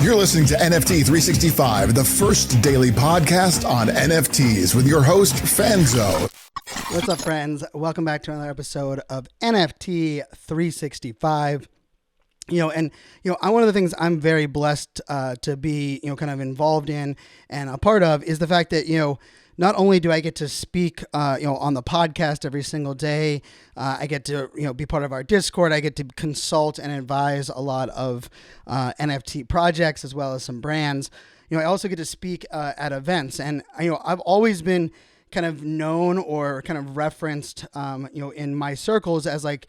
You're listening to NFT365, the first daily podcast on NFTs with your host, Fanzo. What's up, friends? Welcome back to another episode of NFT365. One of the things I'm very blessed to be, kind of involved in and a part of is the fact that, not only do I get to speak, on the podcast every single day, I get to, be part of our Discord. I get to consult and advise a lot of NFT projects as well as some brands. I also get to speak at events, and I've always been kind of known or kind of referenced, in my circles as like,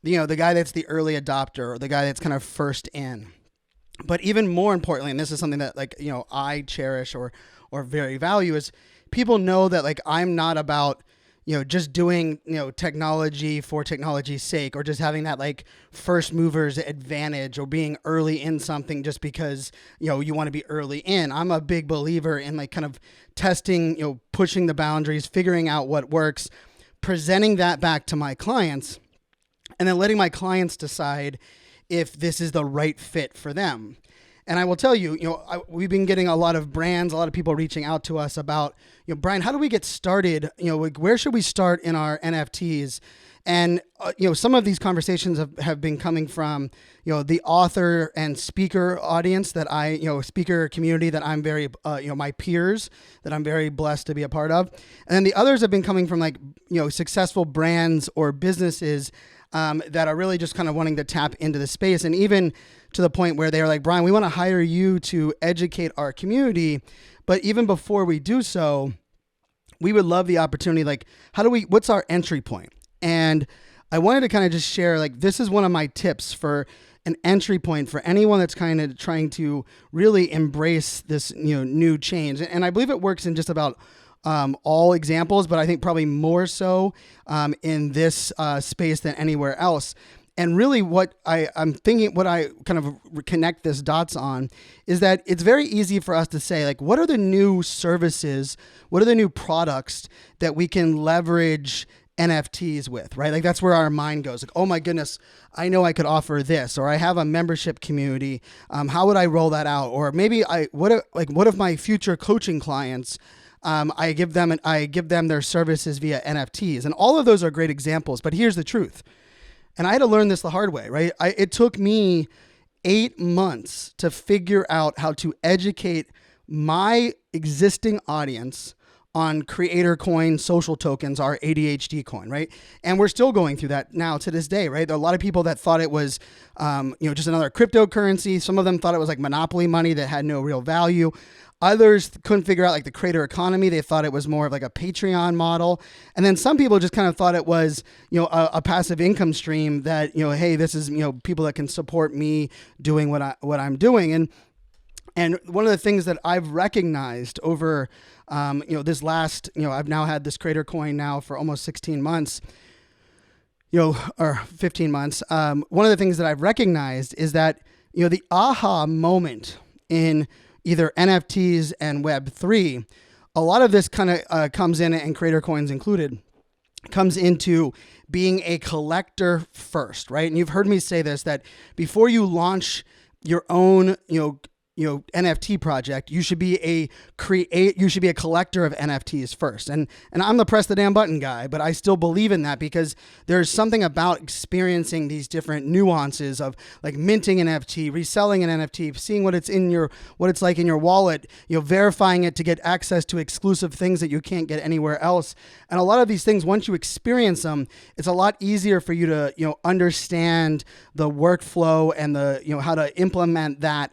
the guy that's the early adopter or the guy that's kind of first in. But even more importantly, and this is something that I cherish or very value, is people know that I'm not about, just doing, technology for technology's sake, or just having that first mover's advantage or being early in something just because, you want to be early in. I'm a big believer in kind of testing, pushing the boundaries, figuring out what works, presenting that back to my clients, and then letting my clients decide if this is the right fit for them. And I will tell you, we've been getting a lot of brands, a lot of people reaching out to us about, Brian, how do we get started? Where should we start in our NFTs? And, some of these conversations have been coming from, the author and speaker audience that speaker community that I'm very, my peers that I'm very blessed to be a part of. And then the others have been coming from successful brands or businesses that are really just kind of wanting to tap into the space. And even to the point where they're like, Brian, we want to hire you to educate our community. But even before we do so, we would love the opportunity. What's our entry point? And I wanted to kind of just share, this is one of my tips for an entry point for anyone that's kind of trying to really embrace this, new change. And I believe it works in just about all examples, but I think probably more so in this space than anywhere else. And really what I'm thinking, what I kind of connect this dots on is that it's very easy for us to say, what are the new services, what are the new products that we can leverage NFTs with, right? That's where our mind goes. Oh my goodness, I know I could offer this, or I have a membership community. How would I roll that out? Or maybe what if my future coaching clients, I give them their services via NFTs, and all of those are great examples. But here's the truth. And I had to learn this the hard way, right? It took me 8 months to figure out how to educate my existing audience on Creator Coins, social tokens, our ADHD coin, right? And we're still going through that now to this day, right? There are a lot of people that thought it was, just another cryptocurrency. Some of them thought it was monopoly money that had no real value. Others couldn't figure out the creator economy. They thought it was more of a Patreon model. And then some people just kind of thought it was, a passive income stream that, hey, this is, people that can support me doing what I'm doing. And one of the things that I've recognized over, this last, I've now had this creator coin now for almost 16 months, or 15 months. One of the things that I've recognized is that, the aha moment in either NFTs and Web3, a lot of this kind of comes in, and Creator Coins included, comes into being a collector first, right? And you've heard me say this, that before you launch your own, NFT project, you should be a collector of NFTs first. And I'm the press the damn button guy, but I still believe in that because there's something about experiencing these different nuances of minting an NFT, reselling an NFT, seeing what it's like in your wallet, verifying it to get access to exclusive things that you can't get anywhere else. And a lot of these things, once you experience them, it's a lot easier for you to, understand the workflow and the, how to implement that,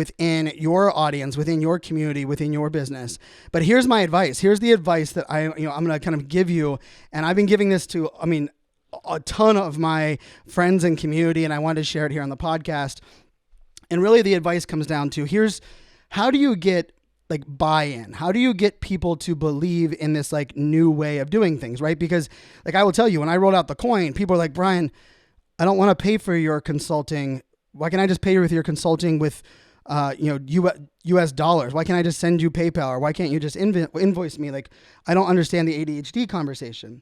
within your audience, within your community, within your business. But here's my advice. Here's the advice that I'm going to kind of give you. And I've been giving this to, a ton of my friends and community, and I wanted to share it here on the podcast. And really the advice comes down to, how do you get buy-in? How do you get people to believe in this new way of doing things, right? Because I will tell you, when I rolled out the coin, people are like, Brian, I don't want to pay for your consulting. Why can't I just pay you with your consulting with US dollars? Why can't I just send you PayPal? Or why can't you just invoice me? I don't understand the ADHD conversation.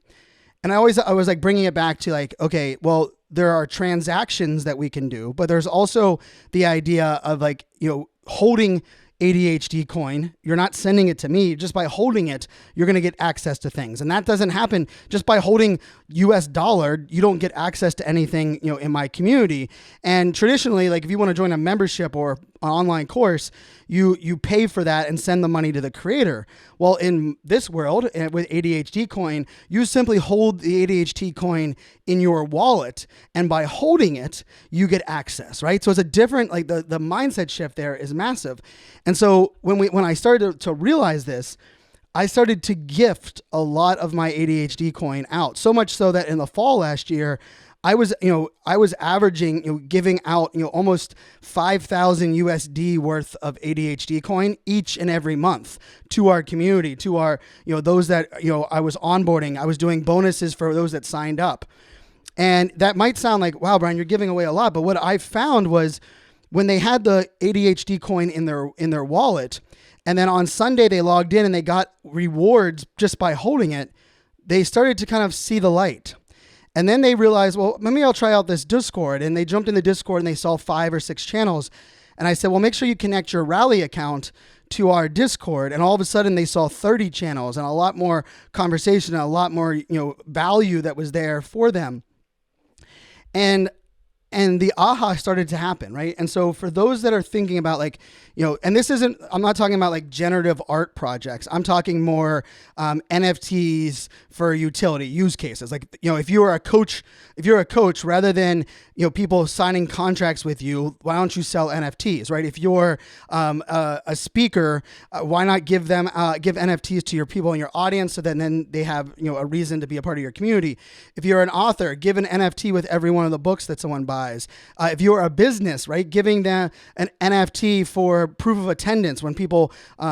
And I was bringing it back to okay, well, there are transactions that we can do, but there's also the idea of like, holding ADHD coin. You're not sending it to me. Just by holding it, you're going to get access to things. And that doesn't happen just by holding US dollar. You don't get access to anything, in my community. And traditionally, like if you want to join a membership or an online course, you pay for that and send the money to the creator. Well, in this world with ADHD coin, you simply hold the ADHD coin in your wallet, and by holding it, you get access, right? So it's a different, like the mindset shift there is massive. And so when I started to realize this, I started to gift a lot of my ADHD coin out, so much so that in the fall last year, I was averaging, giving out, almost 5,000 USD worth of ADHD coin each and every month to our community, to our, those that, I was onboarding. I was doing bonuses for those that signed up. And that might sound like, wow, Brian, you're giving away a lot. But what I found was when they had the ADHD coin in their wallet, and then on Sunday they logged in and they got rewards just by holding it, they started to kind of see the light. And then they realized, well, maybe I'll try out this Discord. And they jumped in the Discord and they saw 5 or 6 channels. And I said, well, make sure you connect your Rally account to our Discord. And all of a sudden they saw 30 channels and a lot more conversation and a lot more, value that was there for them. And the aha started to happen, right? And so for those that are thinking about like, and this isn't, I'm not talking about like generative art projects. I'm talking more NFTs for utility use cases. Like, if you're a coach, rather than, people signing contracts with you, why don't you sell NFTs, right? If you're a speaker, why not give NFTs to your people in your audience so that then they have, a reason to be a part of your community. If you're an author, give an NFT with every one of the books that someone buys. If you're a business, right, giving them an NFT for proof of attendance when people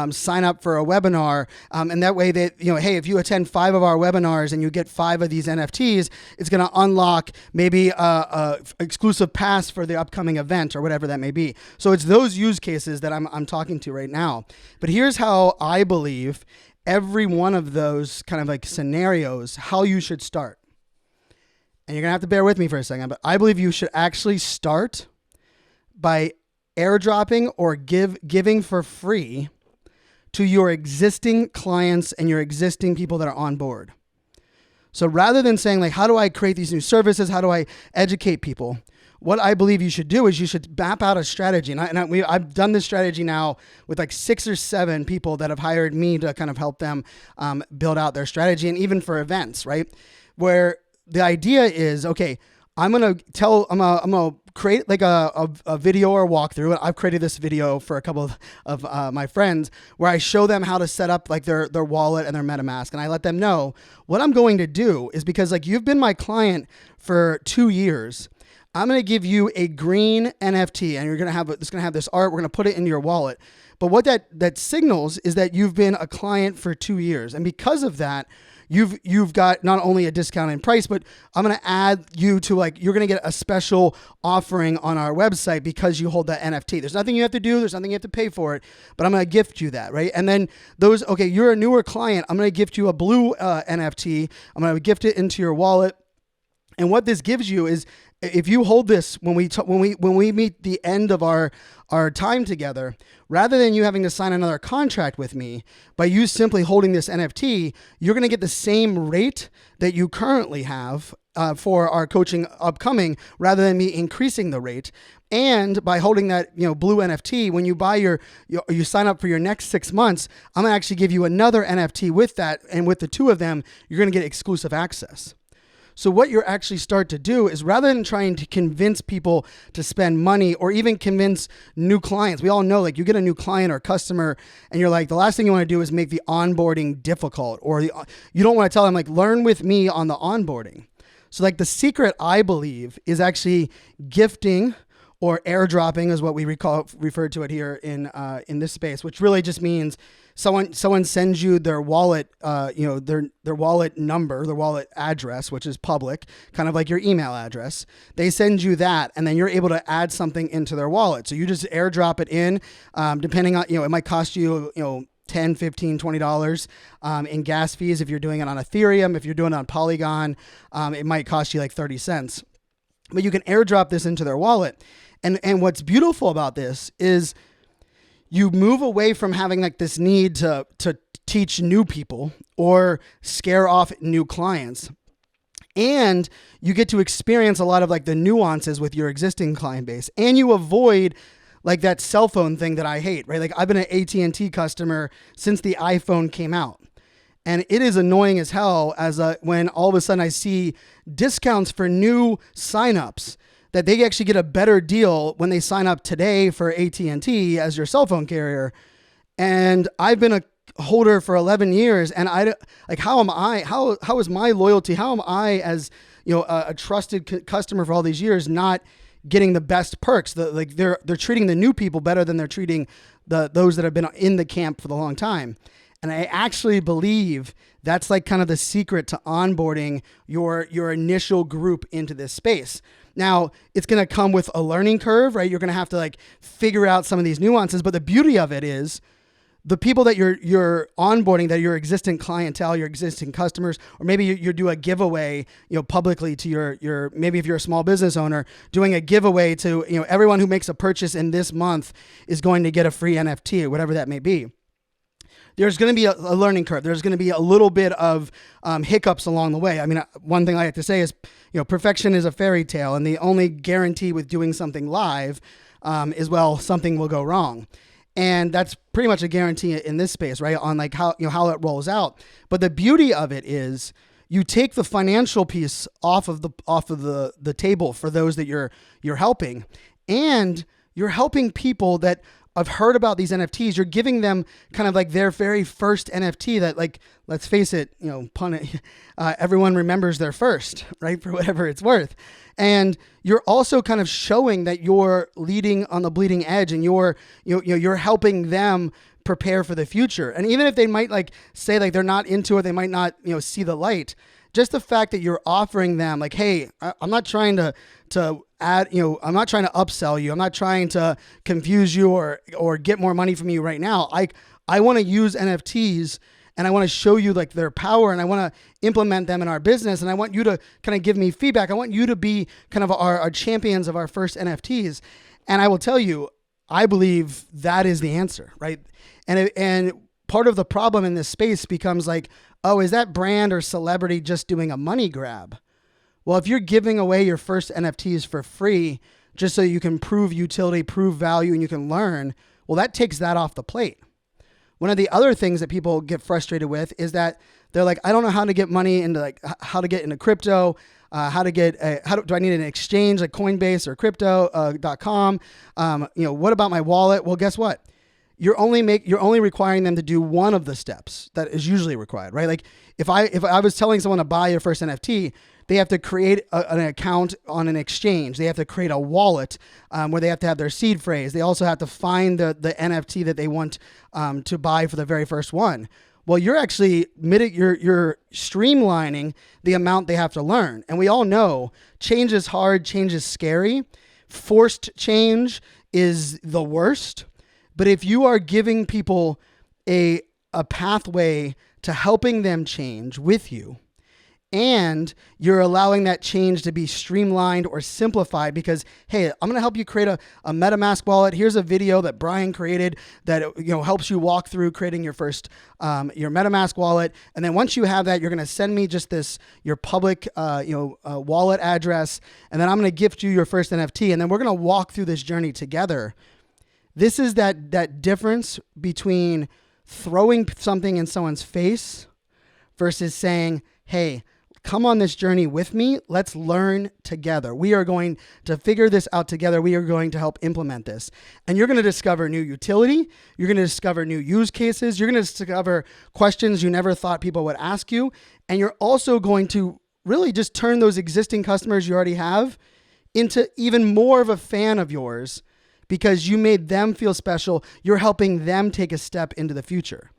sign up for a webinar, and that way that, hey, if you attend 5 of our webinars and you get 5 of these NFTs, it's going to unlock maybe a exclusive pass for the upcoming event or whatever that may be. So it's those use cases that I'm talking to right now. But here's how I believe every one of those kind of like scenarios, how you should start. And you're going to have to bear with me for a second, but I believe you should actually start by airdropping or giving for free to your existing clients and your existing people that are on board. So rather than saying like, how do I create these new services? How do I educate people? What I believe you should do is you should map out a strategy. And I've done this strategy now with like 6 or 7 people that have hired me to kind of help them build out their strategy, and even for events, right? Where the idea is, okay, I'm going to create like a video or a walkthrough. I've created this video for a couple of my friends where I show them how to set up like their wallet and their MetaMask. And I let them know what I'm going to do is, because like you've been my client for 2 years, I'm going to give you a green NFT, and you're going to have this art. We're going to put it into your wallet. But what that signals is that you've been a client for 2 years. And because of that, you've got not only a discount in price, but I'm going to add you to like, you're going to get a special offering on our website because you hold that NFT. There's nothing you have to do. There's nothing you have to pay for it, but I'm going to gift you that, right? And then you're a newer client. I'm going to gift you a blue NFT. I'm going to gift it into your wallet. And what this gives you is, if you hold this when we meet the end of our time together, rather than you having to sign another contract with me, by you simply holding this NFT, you're going to get the same rate that you currently have for our coaching upcoming, rather than me increasing the rate. And by holding that blue NFT, when you buy you sign up for your next 6 months, I'm going to actually give you another NFT with that, and with the 2 of them, you're going to get exclusive access. So what you're actually start to do is, rather than trying to convince people to spend money or even convince new clients, we all know like you get a new client or customer and you're like, the last thing you want to do is make the onboarding difficult, or you don't want to tell them like, learn with me on the onboarding. So like the secret, I believe, is actually gifting, or airdropping is what we refer to it here in this space, which really just means someone sends you their wallet, their wallet number, their wallet address, which is public, kind of like your email address. They send you that, and then you're able to add something into their wallet. So you just airdrop it in, depending on, it might cost you, $10, $15, $20 in gas fees if you're doing it on Ethereum. If you're doing it on Polygon, it might cost you like 30 cents. but you can airdrop this into their wallet. And what's beautiful about this is you move away from having like this need to teach new people or scare off new clients. And you get to experience a lot of like the nuances with your existing client base, and you avoid like that cell phone thing that I hate, right? Like I've been an AT&T customer since the iPhone came out, and it is annoying as hell when all of a sudden I see discounts for new signups that they actually get a better deal when they sign up today for AT&T as your cell phone carrier. And I've been a holder for 11 years, and how is my loyalty, how am I as a trusted customer for all these years not getting the best perks? They're treating the new people better than they're treating those that have been in the camp for the long time. And I actually believe that's like kind of the secret to onboarding your initial group into this space. Now, it's going to come with a learning curve, right? You're going to have to like figure out some of these nuances, but the beauty of it is the people that you're onboarding, that your existing clientele, your existing customers, or maybe you do a giveaway, publicly to your maybe if you're a small business owner, doing a giveaway to, everyone who makes a purchase in this month is going to get a free NFT or whatever that may be. There's going to be a learning curve. There's going to be a little bit of hiccups along the way. I mean, one thing I like to say is, perfection is a fairy tale, and the only guarantee with doing something live is, something will go wrong. And that's pretty much a guarantee in this space, right? On like how it rolls out. But the beauty of it is you take the financial piece off of the table for those that you're helping, and you're helping people that have heard about these NFTs. You're giving them kind of like their very first NFT that, like, let's face it, everyone remembers their first, right? For whatever it's worth. And you're also kind of showing that you're leading on the bleeding edge, and you're helping them prepare for the future. And even if they might like say like they're not into it, they might not, see the light. Just the fact that you're offering them like, hey, I'm not trying to add, I'm not trying to upsell you. I'm not trying to confuse you or get more money from you right now. I want to use NFTs, and I want to show you like their power, and I want to implement them in our business. And I want you to kind of give me feedback. I want you to be kind of our champions of our first NFTs. And I will tell you, I believe that is the answer, right? And part of the problem in this space becomes like, oh, is that brand or celebrity just doing a money grab? Well, if you're giving away your first NFTs for free, just so you can prove utility, prove value, and you can learn, well, that takes that off the plate. One of the other things that people get frustrated with is that they're like, I don't know how to get money into, like, how to get into crypto, do I need an exchange like Coinbase or crypto.com? What about my wallet? Well, guess what? You're only requiring them to do one of the steps that is usually required, right? Like if I was telling someone to buy your first NFT, they have to create an account on an exchange. They have to create a wallet where they have to have their seed phrase. They also have to find the NFT that they want to buy for the very first one. Well, you're actually you're streamlining the amount they have to learn. And we all know change is hard, change is scary. Forced change is the worst. But if you are giving people a pathway to helping them change with you, and you're allowing that change to be streamlined or simplified because, hey, I'm going to help you create a MetaMask wallet. Here's a video that Brian created that helps you walk through creating your first your MetaMask wallet. And then once you have that, you're going to send me just your public wallet address, and then I'm going to gift you your first NFT, and then we're going to walk through this journey together. This is that difference between throwing something in someone's face versus saying, hey, come on this journey with me. Let's learn together. We are going to figure this out together. We are going to help implement this. And you're going to discover new utility. You're going to discover new use cases. You're going to discover questions you never thought people would ask you. And you're also going to really just turn those existing customers you already have into even more of a fan of yours because you made them feel special. You're helping them take a step into the future.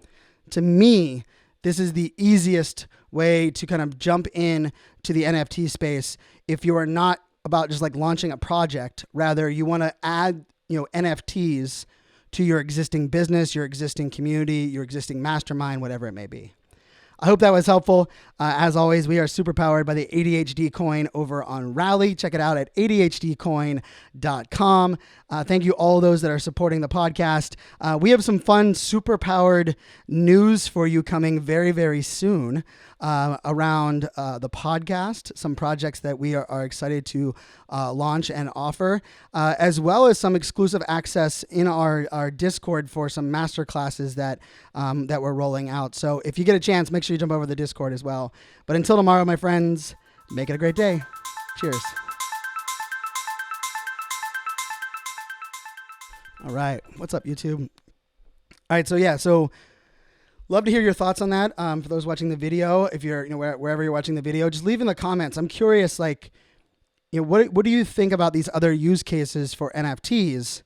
To me, this is the easiest way to kind of jump in to the NFT space if you are not about just like launching a project. Rather, you want to add, NFTs to your existing business, your existing community, your existing mastermind, whatever it may be. I hope that was helpful. As always, we are super powered by the ADHD coin over on Rally. Check it out at ADHDcoin.com. Thank you all those that are supporting the podcast. We have some fun super powered news for you coming very, very soon around the podcast, some projects that we are excited to launch and offer, as well as some exclusive access in our Discord for some master classes that we're rolling out. So if you get a chance, make sure you jump over to the Discord as well. But until tomorrow, my friends, make it a great day. Cheers. All right. What's up, YouTube? All right. So love to hear your thoughts on that. For those watching the video, if you're, wherever you're watching the video, just leave in the comments. I'm curious, what do you think about these other use cases for NFTs?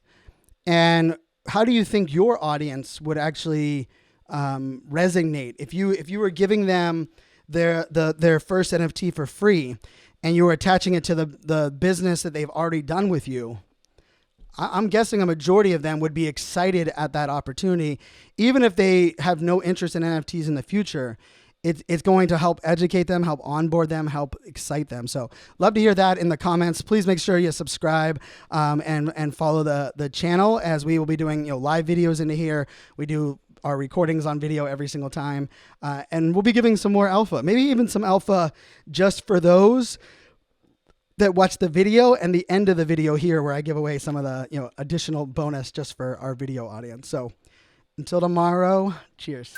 And how do you think your audience would actually resonate if you were giving them their first NFT for free and you were attaching it to the business that they've already done with you? I'm guessing a majority of them would be excited at that opportunity, even if they have no interest in NFTs in the future. It's going to help educate them, help onboard them, help excite them. So love to hear that in the comments. Please make sure you subscribe and follow the channel, as we will be doing live videos into here. We do our recordings on video every single time, and we'll be giving some more alpha, maybe even some alpha just for those that watch the video, and the end of the video here where I give away some of the additional bonus just for our video audience. So until tomorrow, cheers.